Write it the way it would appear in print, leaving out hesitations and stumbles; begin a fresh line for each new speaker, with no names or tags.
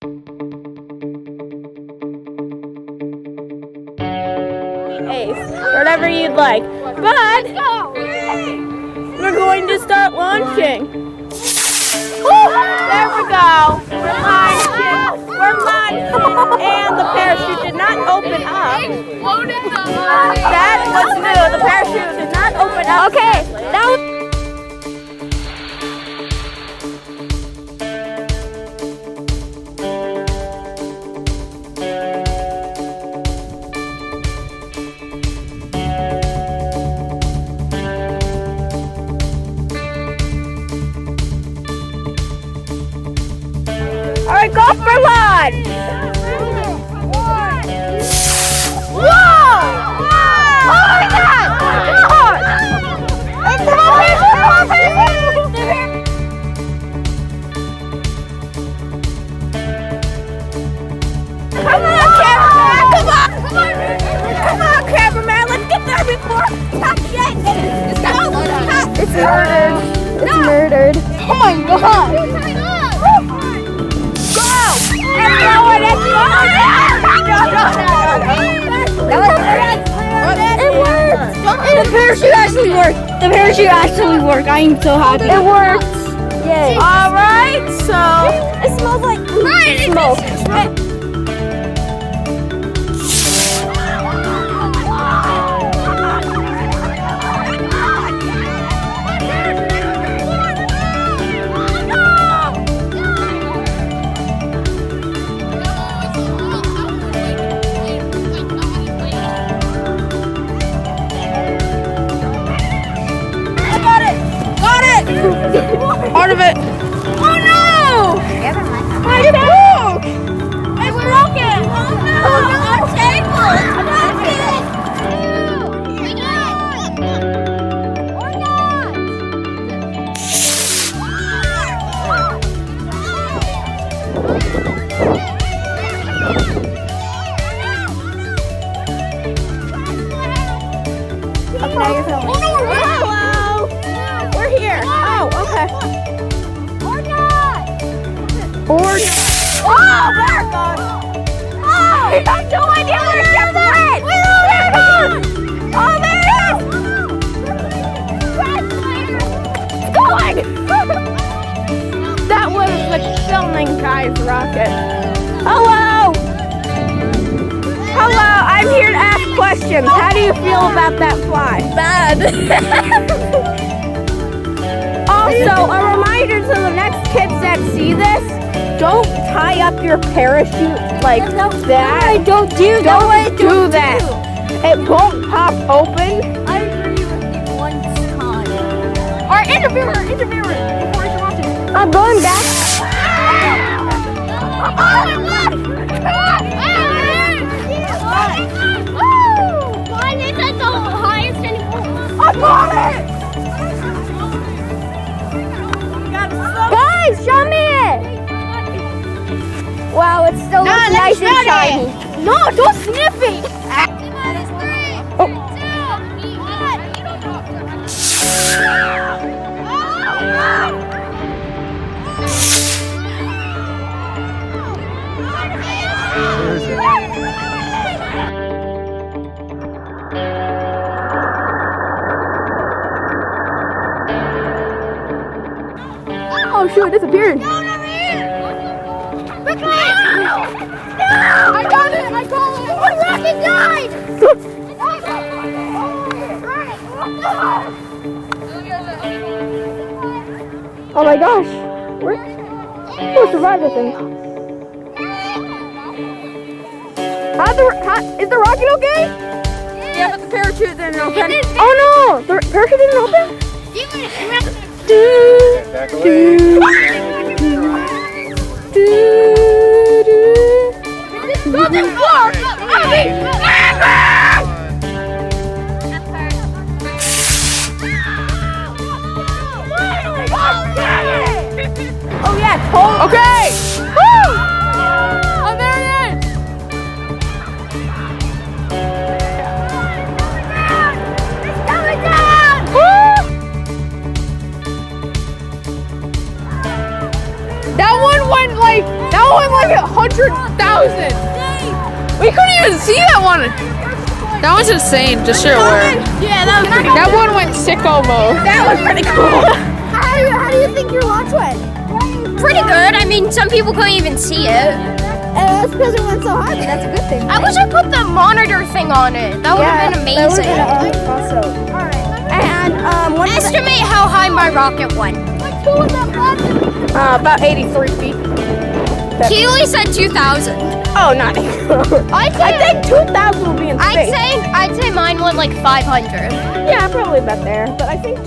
Ace, whatever you'd like. But we're going to start launching. Woo! There we go. We're launching. We're launching. And the parachute did not open up. That was new. The parachute did not open up. Okay, that was. All right, go for launch. Whoa! Oh my God! Come on, cameraman! Come on, cameraman! Let's get there before top shit. It's murdered. It's murdered. Oh my God! And throw it at the It worked! The parachute actually worked. The parachute actually worked. I am so happy. It worked. Yay. Alright, so it smells like smoke. Part of it. Oh no! My book! It's broken! Oh no! Our table! Okay, now you're filming. Hello! We're here. Oh, okay. Or oh, there it goes. Oh, we have no idea where to get it. There it goes. Oh, there it is. It's going. That was the filming guy's rocket. Hello. Hello, I'm here to ask questions. How do you feel about that fly? Bad. Also, a reminder to the next kids that see this. Don't tie up your parachute like that. I don't do that. It won't pop open. I agree with you one time. Alright, interviewer, before you watch it. I'm going back. Mine is at the highest anymore. I got it! Guys, show me it! Wow, it's still looks nice and shiny. No, don't sniff it! Oh. 2, 1. Oh shoot, it disappeared. No! I got it! I got it! My rocket died! Oh my gosh! We'll survive this thing. Is the rocket okay? Yeah, but the parachute didn't open. Oh no! The parachute didn't open?
Back away.
Doesn't work! Oh yeah, totally.
Okay!
Woo!
Oh, there it is!
It's coming down! Woo!
That one went like like 100,000. We couldn't even see that one. That was insane, just so you're aware.
Yeah, that was pretty
That one went sicko mode.
That was pretty cool.
How do you think your launch went?
Pretty good. I mean, some people couldn't even see it.
That's because it went so high, but that's a good thing.
I wish I put the monitor thing on it. That would have been amazing.
Awesome.
And one
Estimate how high my rocket went.
about 83 feet.
Keely said 2,000.
Oh, not. I think 2,000 will be in space.
I'd say mine went like 500.
Yeah, probably about there. But I think